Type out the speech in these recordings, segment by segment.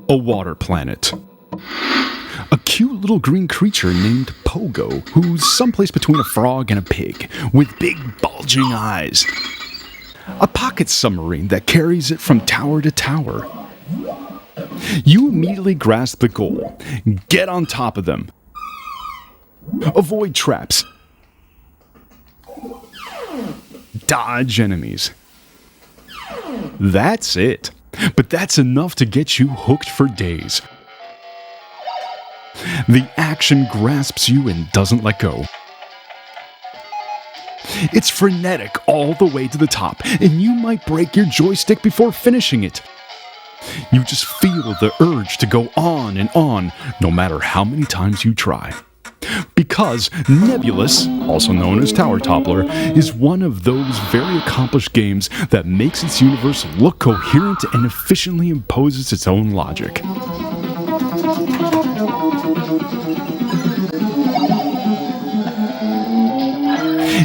a water planet. A cute little green creature named Pogo, who's someplace between a frog and a pig, with big bulging eyes. A pocket submarine that carries it from tower to tower. You immediately grasp the goal. Get on top of them. Avoid traps. Dodge enemies. That's it. But that's enough to get you hooked for days. The action grasps you and doesn't let go. It's frenetic all the way to the top, and you might break your joystick before finishing it. You just feel the urge to go on, no matter how many times you try. Because Nebulus, also known as Tower Toppler, is one of those very accomplished games that makes its universe look coherent and efficiently imposes its own logic.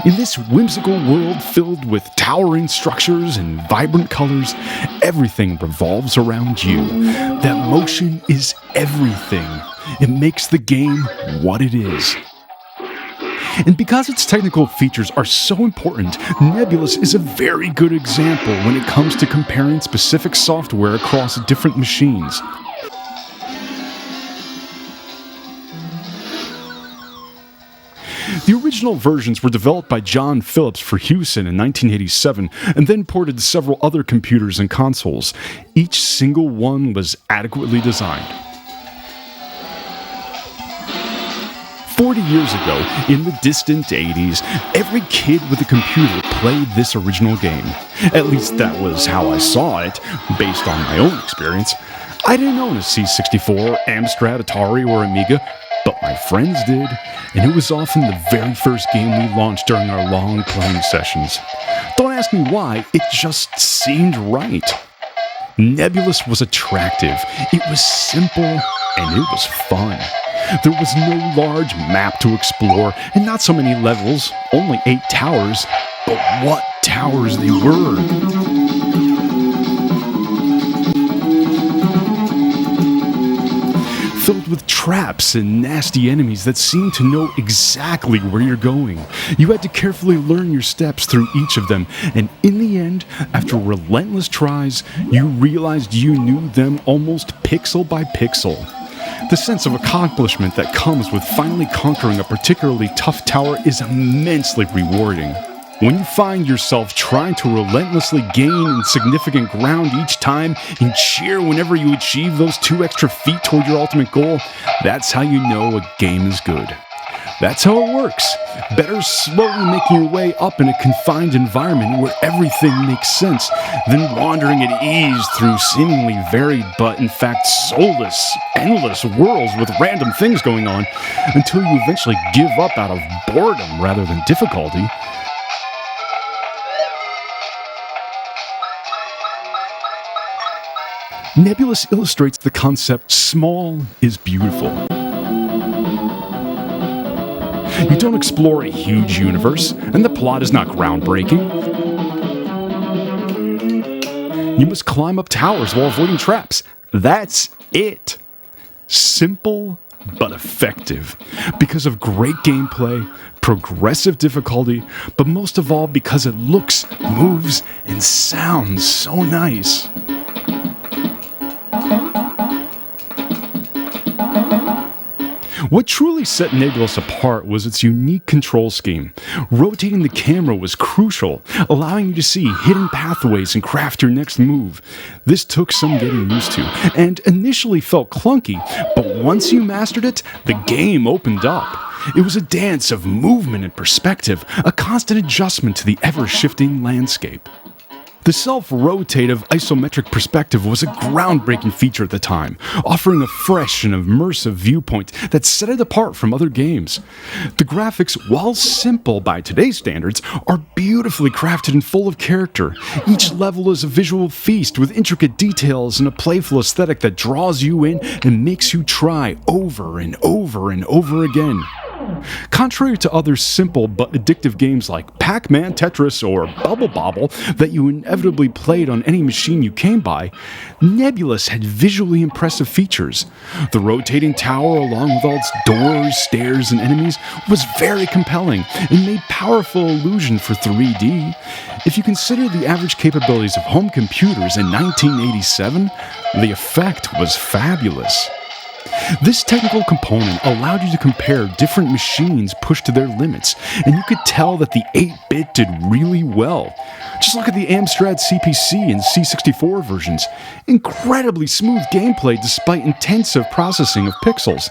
In this whimsical world filled with towering structures and vibrant colors, everything revolves around you. That motion is everything. It makes the game what it is. And because its technical features are so important, Nebulus is a very good example when it comes to comparing specific software across different machines. The original versions were developed by John Phillips for Hewson in 1987 and then ported to several other computers and consoles. Each single one was adequately designed. 40 years ago, in the distant 80s, every kid with a computer played this original game. At least that was how I saw it, based on my own experience. I didn't own a C64, Amstrad, Atari, or Amiga, but my friends did, and it was often the very first game we launched during our long playing sessions. Don't ask me why, it just seemed right. Nebulus was attractive, it was simple, and it was fun. There was no large map to explore, and not so many levels, only 8 towers, but what towers they were! Filled with traps and nasty enemies that seemed to know exactly where you're going. You had to carefully learn your steps through each of them, and in the end, after relentless tries, you realized you knew them almost pixel by pixel. The sense of accomplishment that comes with finally conquering a particularly tough tower is immensely rewarding. When you find yourself trying to relentlessly gain significant ground each time and cheer whenever you achieve those 2 extra feet toward your ultimate goal, that's how you know a game is good. That's how it works. Better slowly making your way up in a confined environment where everything makes sense than wandering at ease through seemingly varied but in fact soulless, endless worlds with random things going on until you eventually give up out of boredom rather than difficulty. Nebulus illustrates the concept small is beautiful. You don't explore a huge universe, and the plot is not groundbreaking. You must climb up towers while avoiding traps. That's it. Simple, but effective. Because of great gameplay, progressive difficulty, but most of all because it looks, moves, and sounds so nice. What truly set Nebulus apart was its unique control scheme. Rotating the camera was crucial, allowing you to see hidden pathways and craft your next move. This took some getting used to, and initially felt clunky, but once you mastered it, the game opened up. It was a dance of movement and perspective, a constant adjustment to the ever-shifting landscape. The self-rotative isometric perspective was a groundbreaking feature at the time, offering a fresh and immersive viewpoint that set it apart from other games. The graphics, while simple by today's standards, are beautifully crafted and full of character. Each level is a visual feast with intricate details and a playful aesthetic that draws you in and makes you try over and over and over again. Contrary to other simple but addictive games like Pac-Man, Tetris, or Bubble Bobble that you inevitably played on any machine you came by, Nebulus had visually impressive features. The rotating tower, along with all its doors, stairs, and enemies, was very compelling and made powerful illusion for 3D. If you consider the average capabilities of home computers in 1987, the effect was fabulous. This technical component allowed you to compare different machines pushed to their limits, and you could tell that the 8-bit did really well. Just look at the Amstrad CPC and C64 versions. Incredibly smooth gameplay despite intensive processing of pixels.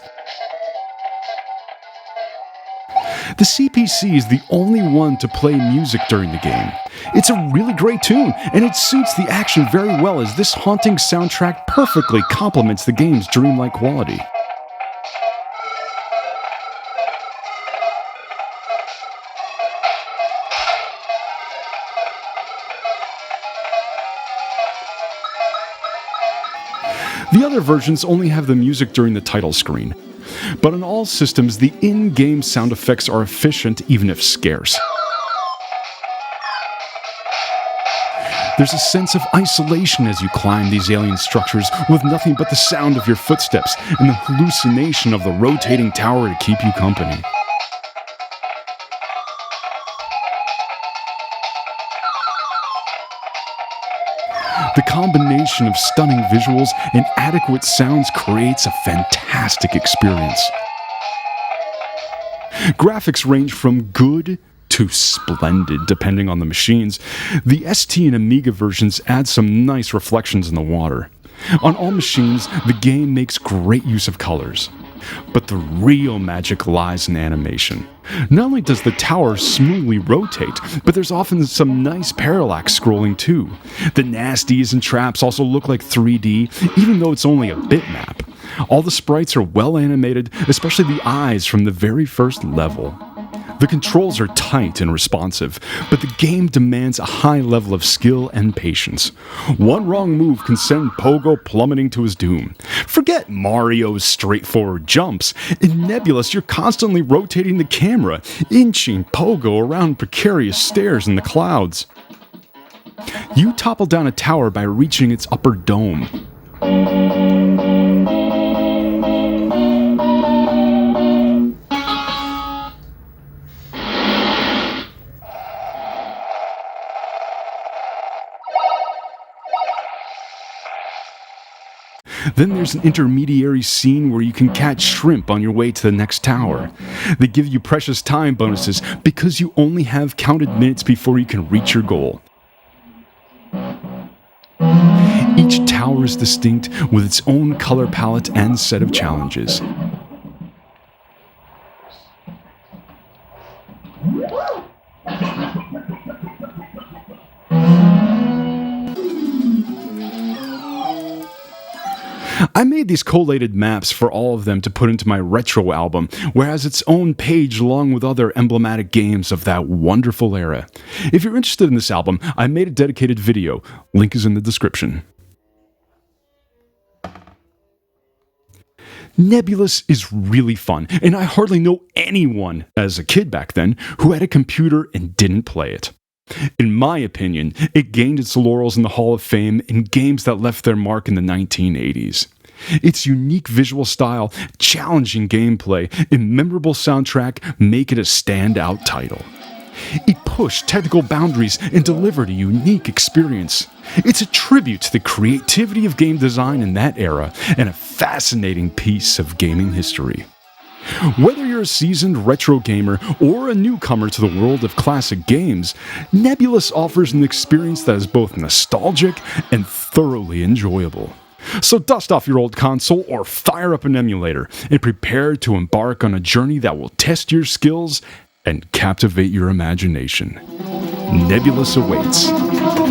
The CPC is the only one to play music during the game. It's a really great tune, and it suits the action very well as this haunting soundtrack perfectly complements the game's dreamlike quality. The other versions only have the music during the title screen. But on all systems, the in-game sound effects are efficient, even if scarce. There's a sense of isolation as you climb these alien structures with nothing but the sound of your footsteps and the hallucination of the rotating tower to keep you company. The combination of stunning visuals and adequate sounds creates a fantastic experience. Graphics range from good to splendid, depending on the machines. The ST and Amiga versions add some nice reflections in the water. On all machines, the game makes great use of colors. But the real magic lies in animation. Not only does the tower smoothly rotate, but there's often some nice parallax scrolling too. The nasties and traps also look like 3D, even though it's only a bitmap. All the sprites are well animated, especially the eyes from the very first level. The controls are tight and responsive, but the game demands a high level of skill and patience. One wrong move can send Pogo plummeting to his doom. Forget Mario's straightforward jumps. In Nebulus, you're constantly rotating the camera, inching Pogo around precarious stairs in the clouds. You topple down a tower by reaching its upper dome. Then there's an intermediary scene where you can catch shrimp on your way to the next tower. They give you precious time bonuses because you only have counted minutes before you can reach your goal. Each tower is distinct with its own color palette and set of challenges. I made these collated maps for all of them to put into my retro album, where it has its own page along with other emblematic games of that wonderful era. If you're interested in this album, I made a dedicated video. Link is in the description. Nebulus is really fun, and I hardly know anyone, as a kid back then, who had a computer and didn't play it. In my opinion, it gained its laurels in the Hall of Fame in games that left their mark in the 1980s. Its unique visual style, challenging gameplay, and memorable soundtrack make it a standout title. It pushed technical boundaries and delivered a unique experience. It's a tribute to the creativity of game design in that era and a fascinating piece of gaming history. Whether you're a seasoned retro gamer or a newcomer to the world of classic games, Nebulus offers an experience that is both nostalgic and thoroughly enjoyable. So dust off your old console or fire up an emulator and prepare to embark on a journey that will test your skills and captivate your imagination. Nebulus awaits.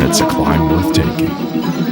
That's a climb worth taking.